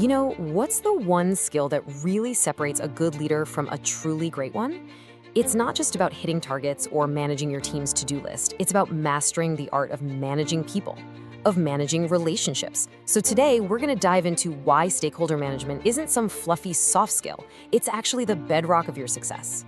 You know, what's the one skill that really separates a good leader from a truly great one? It's not just about hitting targets or managing your team's to-do list. It's about mastering the art of managing people, of managing relationships. So today, we're going to dive into why stakeholder management isn't some fluffy soft skill. It's actually the bedrock of your success.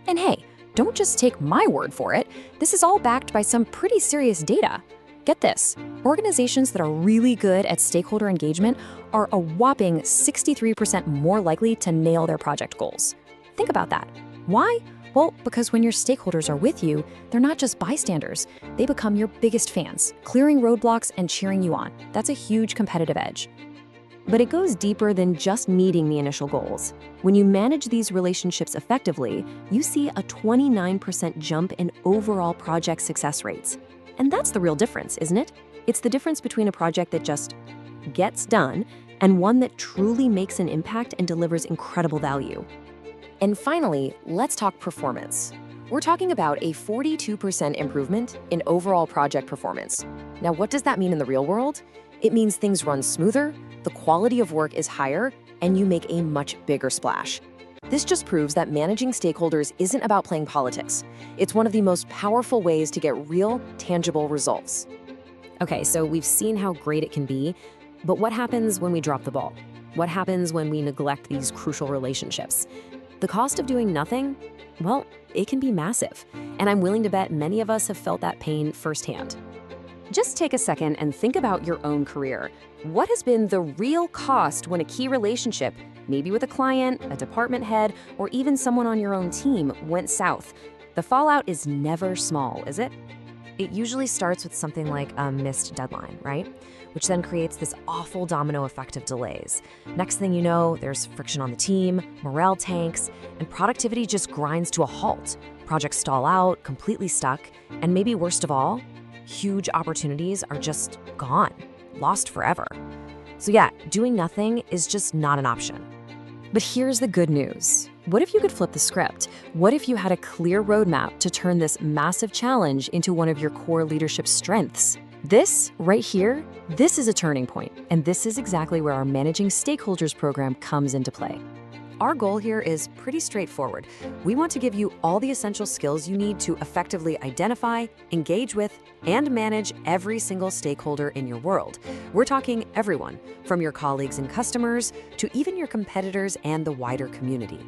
And hey, don't just take my word for it. This is all backed by some pretty serious data. Get this, organizations that are really good at stakeholder engagement are a whopping 63% more likely to nail their project goals. Think about that. Why? Well, because when your stakeholders are with you, they're not just bystanders. They become your biggest fans, clearing roadblocks and cheering you on. That's a huge competitive edge. But it goes deeper than just meeting the initial goals. When you manage these relationships effectively, you see a 29% jump in overall project success rates. And that's the real difference, isn't it? It's the difference between a project that just gets done and one that truly makes an impact and delivers incredible value. And finally, let's talk performance. We're talking about a 42% improvement in overall project performance. Now, what does that mean in the real world? It means things run smoother, the quality of work is higher, and you make a much bigger splash. This just proves that managing stakeholders isn't about playing politics. It's one of the most powerful ways to get real, tangible results. Okay, so we've seen how great it can be, but what happens when we drop the ball? What happens when we neglect these crucial relationships? The cost of doing nothing? Well, it can be massive, and I'm willing to bet many of us have felt that pain firsthand. Just take a second and think about your own career. What has been the real cost when a key relationship, maybe with a client, a department head, or even someone on your own team, went south? The fallout is never small, is it? It usually starts with something like a missed deadline, right? Which then creates this awful domino effect of delays. Next thing you know, there's friction on the team, morale tanks, and productivity just grinds to a halt. Projects stall out, completely stuck, and maybe worst of all, huge opportunities are just gone, lost forever. So yeah, doing nothing is just not an option. But here's the good news. What if you could flip the script? What if you had a clear roadmap to turn this massive challenge into one of your core leadership strengths? This right here, this is a turning point, and this is exactly where our Managing Stakeholders program comes into play. Our goal here is pretty straightforward. We want to give you all the essential skills you need to effectively identify, engage with, and manage every single stakeholder in your world. We're talking everyone, from your colleagues and customers to even your competitors and the wider community.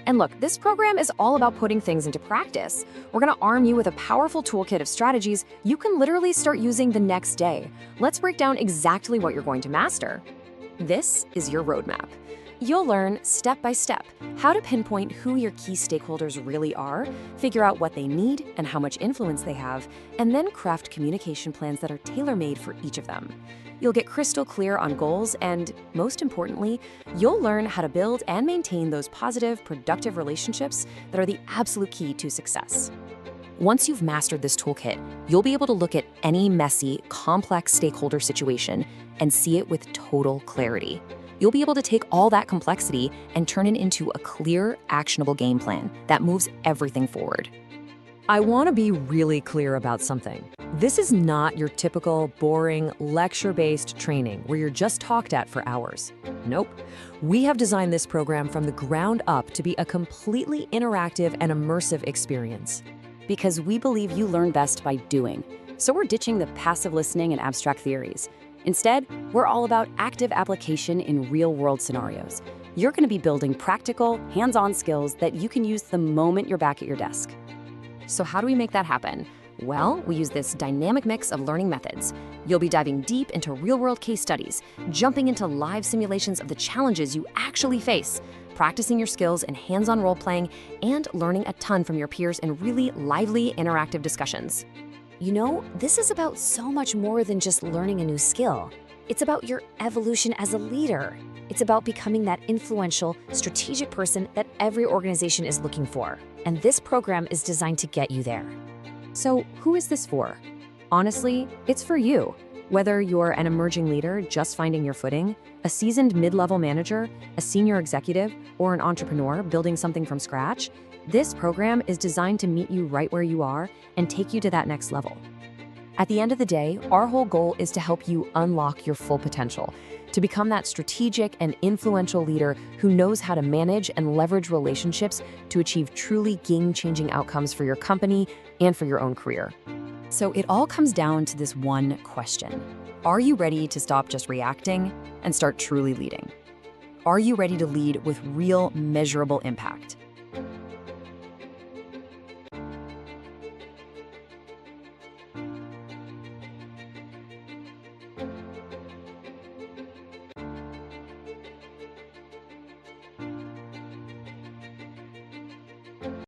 And look, this program is all about putting things into practice. We're going to arm you with a powerful toolkit of strategies you can literally start using the next day. Let's break down exactly what you're going to master. This is your roadmap. You'll learn step by step how to pinpoint who your key stakeholders really are, figure out what they need and how much influence they have, and then craft communication plans that are tailor-made for each of them. You'll get crystal clear on goals and, most importantly, you'll learn how to build and maintain those positive, productive relationships that are the absolute key to success. Once you've mastered this toolkit, you'll be able to look at any messy, complex stakeholder situation and see it with total clarity. You'll be able to take all that complexity and turn it into a clear, actionable game plan that moves everything forward. I want to be really clear about something. This is not your typical, boring, lecture-based training where you're just talked at for hours. Nope. We have designed this program from the ground up to be a completely interactive and immersive experience. Because we believe you learn best by doing. So we're ditching the passive listening and abstract theories. Instead, we're all about active application in real-world scenarios. You're going to be building practical, hands-on skills that you can use the moment you're back at your desk. So how do we make that happen? Well, we use this dynamic mix of learning methods. You'll be diving deep into real-world case studies, jumping into live simulations of the challenges you actually face, practicing your skills in hands-on role-playing, and learning a ton from your peers in really lively, interactive discussions. You know, this is about so much more than just learning a new skill. It's about your evolution as a leader. It's about becoming that influential, strategic person that every organization is looking for. And this program is designed to get you there. So who is this for? Honestly, it's for you. Whether you're an emerging leader just finding your footing, a seasoned mid-level manager, a senior executive, or an entrepreneur building something from scratch, this program is designed to meet you right where you are and take you to that next level. At the end of the day, our whole goal is to help you unlock your full potential, to become that strategic and influential leader who knows how to manage and leverage relationships to achieve truly game-changing outcomes for your company and for your own career. So it all comes down to this one question. Are you ready to stop just reacting and start truly leading? Are you ready to lead with real, measurable impact?